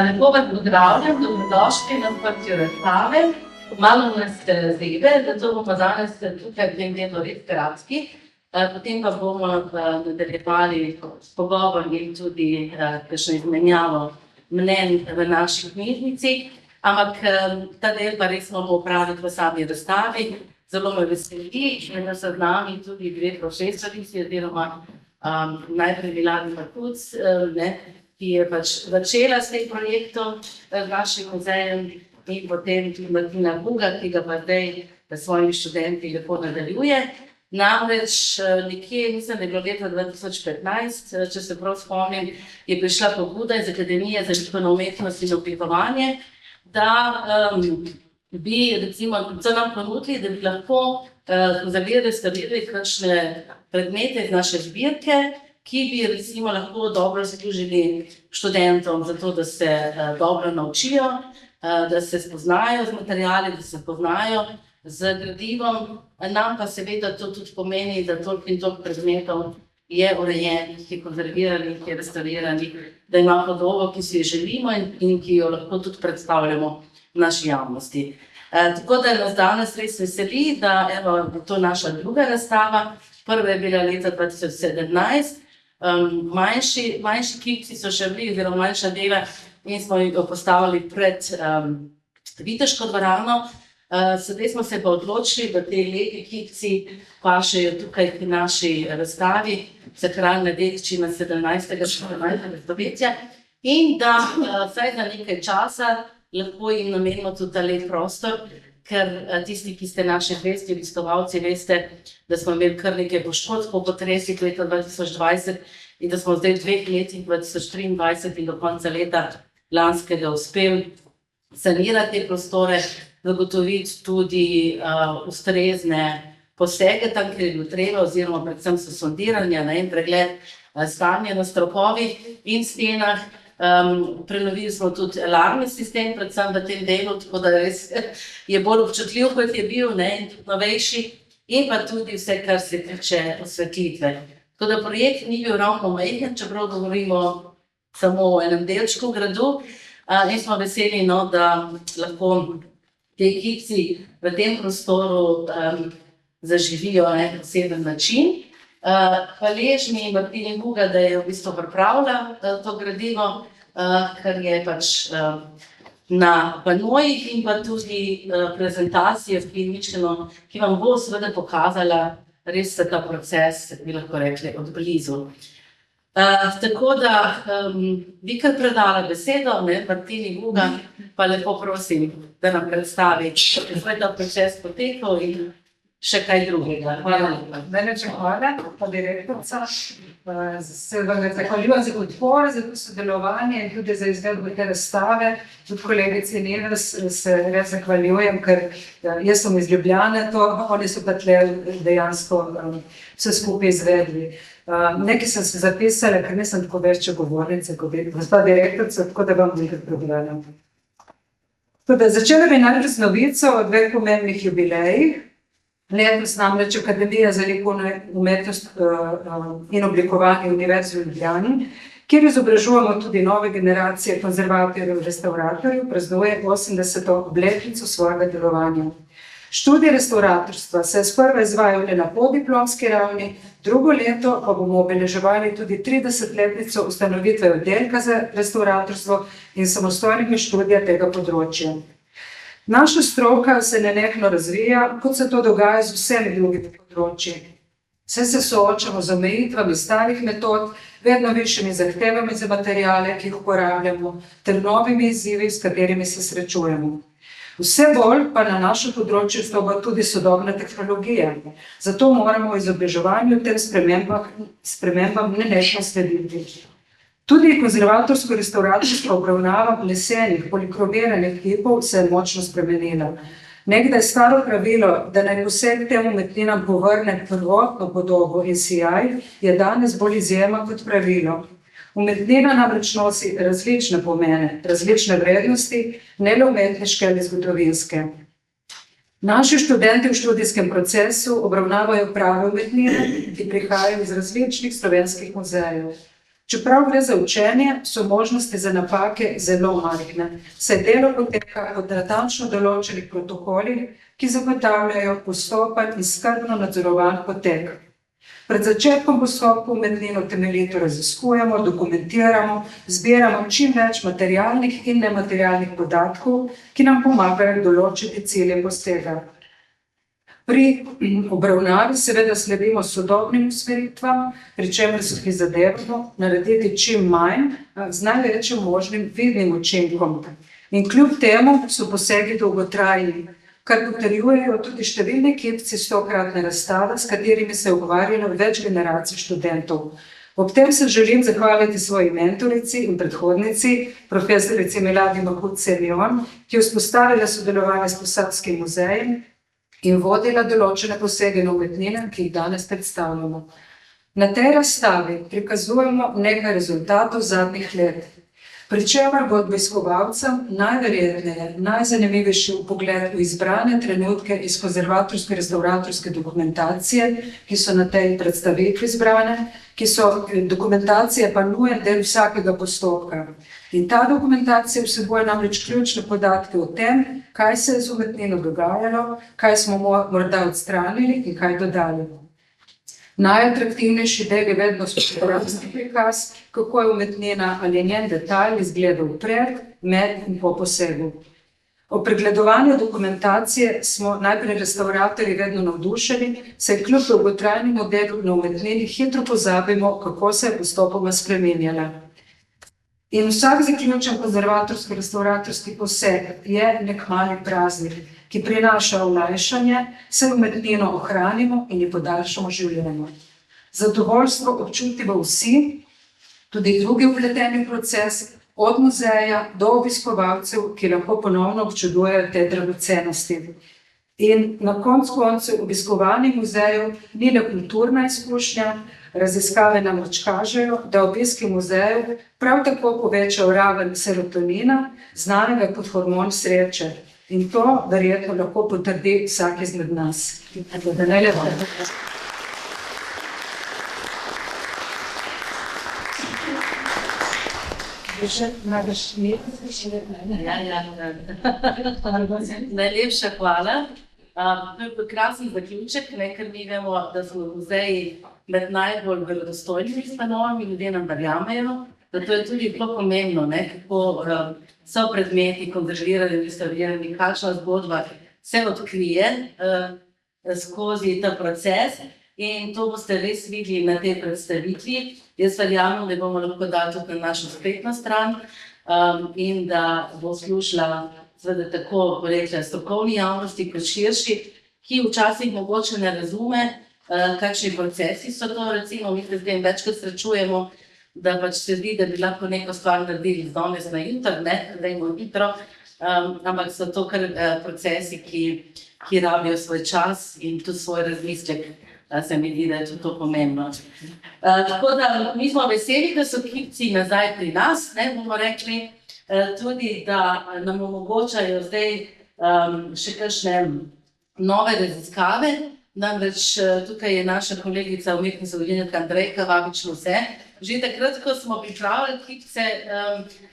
Lepo vas pozdravljam, dobrodošli na odprtju razstave. Malo nas zebe, zato bomo danes tukaj v tem delu res kratki. Potem pa bomo nadaljevali pogovor in tudi kakšno izmenjavo mnenj v naši knjižnici. Ampak ta del pa res moramo opraviti v sami razstavi. Zelo me veseli, da so z nami tudi dve profesorici, oziroma najprej Milana Markuc, ki je pač začela s tem projektom z našim muzejem, in potem tudi Martina Buga, ki ga pa zdaj s svojimi študenti lepo nadaljuje. Namreč nekje, mislim, da je bilo leta 2015, če se prav spomnim, je prišla pobuda iz Akademije za likovno umetnost in oblikovanje, da bi, recimo, so nam ponudili, da bi lahko restavrirali kakšne predmete iz naše zbirke, ki bi recimo lahko dobro služili študentom za to, da se dobro naučijo, da se spoznajo z materiali, da se poznajo z gradivom. Nam pa seveda to tudi pomeni, da toliko in toliko predmetov je urejenih, je konzerviranih, je restauriranih, da ima podobo, ki si jo želimo in ki jo lahko tudi predstavljamo v naši javnosti. Tako da nas danes res veseli, da evo, to je naša druga razstava. Prva je bila leta 2017. Manjši kipci so še bili, oziroma manjša dela, in smo jo postavili pred Viteško dvorano. Sedaj smo se pa odločili, da te lepi kipci pašejo tukaj v naši razstavi, sakralna dediščina 17. stoletja, in da vsaj za nekaj časa lahko jim namenimo tudi ta lep prostor, ker tisti, ki ste naši zvesti obiskovalci, veste, da smo imeli kar nekaj poškodb po potresih leta 2020 in da smo zdaj v 2 letih, 2023 in do konca leta lanskega, uspeli sanirati te prostore, zagotoviti tudi ustrezne posege tam, kjer je bilo treba, oziroma predvsem so sondiranja na en pregled stanja na stropovih in stenah. Prenovili smo tudi alarmni sistem, predvsem v tem delu, tako da res je bolj občutljiv, kot je bil, in tudi novejši, in pa tudi vse, kar se tiče osvetlitve. Tako da projekt ni bil ravno majhen, čeprav govorimo samo o enem delčku gradu, in smo veseli, da lahko te kipci v tem prostoru zaživijo na en poseben način. Hvaležni Martini Buga, da je v bistvu pripravila to gradivo, kar je pač na panojih, in pa tudi prezentacijo filmičeno, ki vam bo seveda pokazala res ta proces, bi lahko rekli, od blizu. Tako da bi kar predala besedo Martini Buga, pa lepo prosim, da nam predstavi, kako je ta proces potekal in še kaj drugega. Hvala lepa. Najlepša hvala, pa direktorica. Se vam zahvaljujem za podporo, za sodelovanje in tudi za izvedbo te razstave. Tudi kolegici Neves se res zahvaljujem, ker jaz sem iz Ljubljane, oni so pa tle dejansko vse skupaj izvedli. Nekaj sem se zapisala, ker nisem tako večja govornica, kot je gospa direktorica, tako da vam nekaj pregledam. Začela bi najprej z novico o 2 pomembnih jubilejih. Letos namreč Akademija za likovno umetnost in oblikovanje Univerze v Ljubljani, kjer izobražujemo tudi nove generacije konzervatorjev in restavratorjev, praznuje 80. obletnico svojega delovanja. Študij restavratorstva se je sprva izvajal le na podiplomski ravni, drugo leto pa bomo obeleževali tudi 30-letnico ustanovitve oddelka za restavratorstvo in samostojnega študija tega področja. Naša stroka se nenehno razvija, kot se to dogaja z vsemi drugimi področji. Vse se soočamo z omejitvami starih metod, vedno višjimi zahtevami za materiale, ki jih uporabljamo, ter novimi izzivi, s katerimi se srečujemo. Vse bolj pa na našem področju vstopa tudi sodobna tehnologija, zato moramo v izobraževanju tem spremembam nenehno slediti. Tudi konzervatorsko-restavratorska obravnava lesenih, polikromiranih kipov se je močno spremenila. Nekdaj staro pravilo, da naj poseg tem umetninam povrne prvotno podobo in sijaj, je danes bolj izjema kot pravilo. Umetnina namreč nosi različne pomene, različne vrednosti, ne le umetniške ali zgodovinske. Naši študenti v študijskem procesu obravnavajo prave umetnine, ki prihajajo iz različnih slovenskih muzejev. Čeprav gre za učenje, so možnosti za napake zelo majhne, saj delo poteka pod natančno določenih protokolih, ki zagotavljajo postopen in skrbno nadzorovan potek. Pred začetkom postopka umetnino temeljito raziskujemo, dokumentiramo, zbiramo čim več materialnih in nematerialnih podatkov, ki nam pomagajo določiti cilje posega. Pri obravnavi seveda sledimo sodobnim usmeritvam, pri čemer se prizadevamo narediti čim manj z največjim možnim vidnim učinkom. In kljub temu so posegi dolgotrajni, kar potrjujejo tudi številni kipci 100-kratne razstave, s katerimi se je ukvarjalo več generacij študentov. Ob tem se želim zahvaliti svoji mentorici in predhodnici, profesorici Miladi Mahut-Semjon, ki je vzpostavila sodelovanje s Posavskim muzejem in vodila določene posege na umetnine, ki jih danes predstavljamo. Na tej razstavi prikazujemo nekaj rezultatov zadnjih let, pri čemer bo obiskovalcem najverjetneje najzanimivejši vpogled v izbrane trenutke iz konzervatorsko-restavratorske dokumentacije, ki so na tej predstavitvi izbrane, dokumentacija pa nujen del vsakega postopka. In ta dokumentacija vsebuje namreč ključne podatke o tem, kaj se je z umetnino dogajalo, kaj smo morda odstranili in kaj dodali. Najatraktivnejši del je vedno fotografski prikaz, kako je umetnina ali njen detajl izgledal pred, med in po posegu. Ob pregledovanju dokumentacije smo najprej restavratorji vedno navdušeni, saj kljub dolgotrajnemu delu na umetnini hitro pozabimo, kako se je postopoma spreminjala. In vsak zaključen konzervatorsko-restavratorski poseg je nek mali praznik, ki prinaša olajšanje, saj umetnino ohranimo in ji podaljšamo življenje. Zadovoljstvo občutimo vsi, tudi drugi vpleteni v proces, od muzeja do obiskovalcev, ki lahko ponovno občudujejo te dragocenosti. In na koncu obiskovanje muzejev ni le kulturna izkušnja, raziskave namreč kažejo, da obiski muzejev prav tako povečajo raven serotonina, znanega kot hormon sreče. In to verjetno lahko potrdi vsak izmed nas. Najlepša hvala. To je krasen zaključek, ker mi vemo, da so muzeji med najbolj verodostojnimi ustanovami, ljudje nam verjamejo, da to je tudi zelo pomembno, kako so predmeti konzervirani, restavrirani, kakšna zgodba se odkrije skozi ta proces. In to boste res videli na tej predstavitvi. Jaz verjamem, da bomo lahko dali tudi na našo spletno stran in da bo služila seveda tako, bo rekla, strokovni javnosti kot širši, ki včasih mogoče ne razume, kakšni procesi so to. Recimo, mi se z tem večkrat srečujemo, da pač se zdi, da bi lahko neko stvar naredili z danes na jutri, ne, dajmo hitro, ampak so to kar procesi, ki rabijo svoj čas in tudi svoj razmislek. Se mi zdi, da je tudi to pomembno. Tako da mi smo veseli, da so kipci nazaj pri nas, bomo rekli, tudi da nam omogočajo zdaj še kakšne nove raziskave. Namreč tukaj je naša kolegica umetnica zgodovinarka Andrejka Vabič Lose. Že takrat, ko smo pripravljali kipce,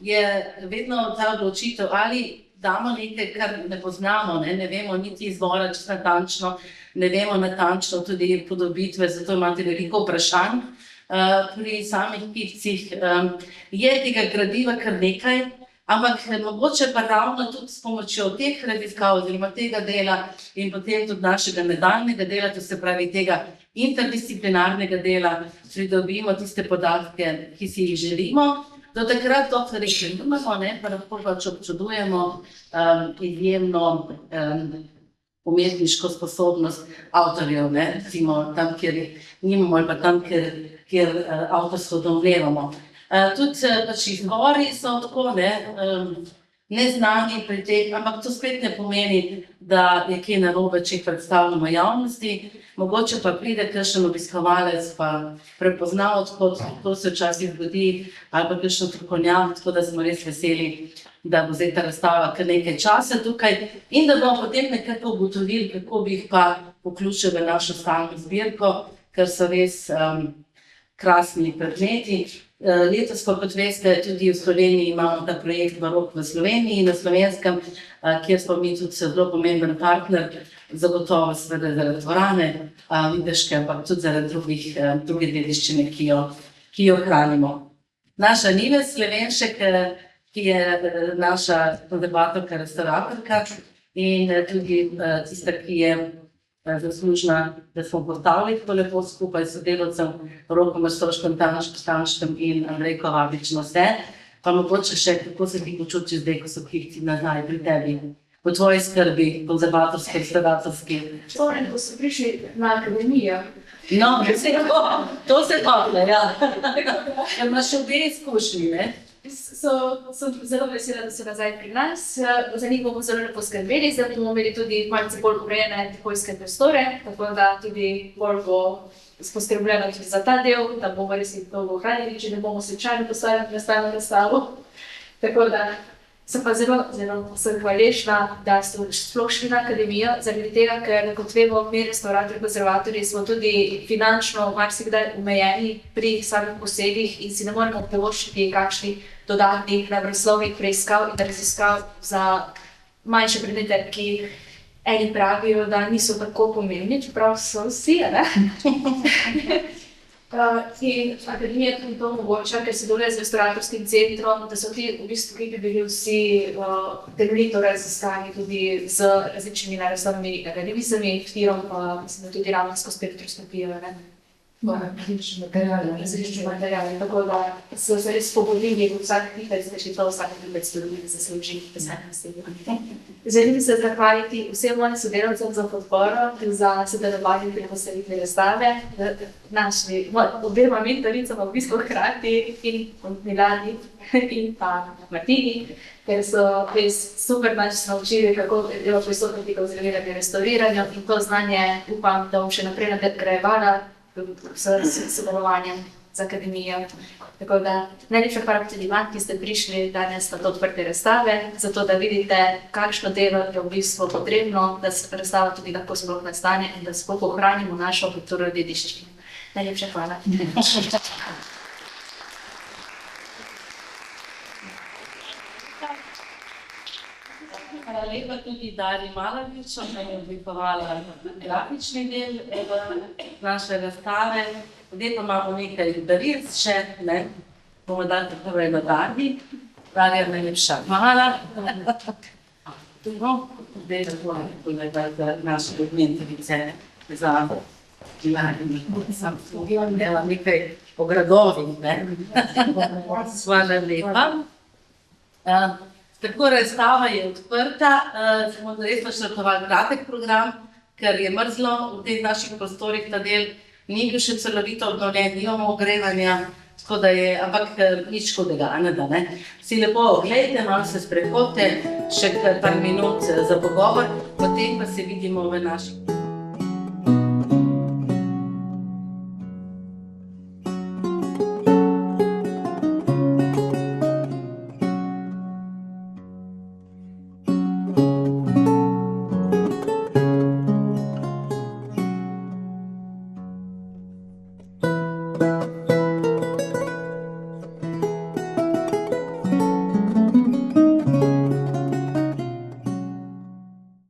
je vedno ta odločitev, ali damo nekaj, kar ne poznamo, ne vemo niti izvora čisto natančno, ne vemo natančno tudi podobitve, zato imate veliko vprašanj pri samih kipcih. Je tega gradiva kar nekaj, ampak mogoče pa ravno tudi s pomočjo teh raziskav oziroma tega dela in potem tudi našega nadaljnjega dela, to se pravi tega interdisciplinarnega dela, pridobimo tiste podatke, ki si jih želimo. Do takrat doktorji še nimamo, pa lahko pač občudujemo izjemno umetniško sposobnost avtorjev, recimo tam, kjer nimamo ali pa tam, kjer avtorstvo domnevamo. Tudi pač izvori so tako neznani pri teh, ampak to spet ne pomeni, da je kaj narobe, če jih predstavljamo javnosti. Mogoče pa pride kakšen obiskovalec pa prepozna odhod, to se včasih zgodi, ali pa kakšen strokovnjak, tako da smo res veseli, da bo zdaj ta razstava kar nekaj časa tukaj in da bomo potem nekako ugotovili, kako bi jih pa vključili v našo stalno zbirko, ker so res krasni predmeti. Letos pa, kot veste, tudi v Sloveniji imamo ta projekt Barok v Sloveniji, na Slovenskem, kjer smo mi tudi zelo pomemben partner, zagotovo seveda zaradi dvorane, Videške, ampak tudi zaradi druge dediščine, ki jo hranimo. Naša Nives Slevenšek, ki je naša konzervatorka, restauratorka in tudi tista, ki je zaslužna, da smo postavili to lepo skupaj s sodelavcem Rokom Stoškom, Tanškem in Andrejko Vabič na vse. Pa mogoče še, kako se ti počutiš zdaj, ko so kihti nazaj pri tebi, po tvoji skrbi, konzervatorski, restauratorski? Torej, ko so prišli na akademijo. No, to se tople, ja. Imaš obe izkušnji, ne? Sem zelo vesela, da so nazaj pri nas. Za njih bomo zelo lepo skrbeli, zdaj bomo imeli tudi malce bolj urejene takojske prostore, tako da tudi bolj bo poskrbljeno tudi za ta del, da bomo res to ohranili, če ne bomo slučajno postavili na stalno razstavo. Tako da sem pa zelo hvaležna, da ste sploh šli na akademijo, zaradi tega, ker kot vemo, mi restauratorji, konzervatorji smo tudi finančno marsikdaj omejeni pri samih posegih in si ne moremo privoščiti kakšnih dodatnih naravoslovnih preiskav in raziskav za manjše predmete, ki eni pravijo, da niso tako pomembni, čeprav so vsi, ne? In akademija tudi to omogoča, ker se deluje z restauratorskim centrom, da so ti v bistvu ekipi bili vsi temeljito raziskani tudi z različnimi naravoslovnimi revizijami, FTIR-om, pa mislim, tudi ravensko spektroskopijo, ne? Različni materijali, tako da so se res pobudili v vsak nekaj, zdaj to vsake ljubec ljudi, da se služi pisanje osebno. Želim se zahvaliti vsem mojim sodelavcem za podporo in za sodelovanje pri postavitvi razstave. Obema mentoricama v bistvu hkrati in Milani in pa Martini, ker so res super nas naučili, kako je pristopiti k oziroma restauriranju in to znanje upam, da bom še naprej nadgrajevala s sodelovanjem z akademijo. Tako da najlepša hvala tudi vam, ki ste prišli danes na to odprte razstave, zato da vidite, kakšno delo je v bistvu potrebno, da se razstava tudi lahko sploh nastane in da sploh ohranimo našo kulturno dediščino. Najlepša hvala. Hvala lepa tudi Dari Malavič, ona je oblikovala grafični del naše razstave. Zdaj pa imamo nekaj daric še, ne? Bomo dali takoj na Dari. Darja, najlepša hvala. Zdaj je za naše mentorice za nekaj o gradovih, ne? Hvala lepa. Tako, razstava je odprta, smo res načrtovali kratek program, ker je mrzlo v teh naših prostorih, ta del ni bil še celovito obnovljen, nimamo ogrevanja, tako da je, ampak nič hudega, ne? Si lepo oglejte, malo se sprehodite, še par minut za pogovor, potem pa se vidimo v naših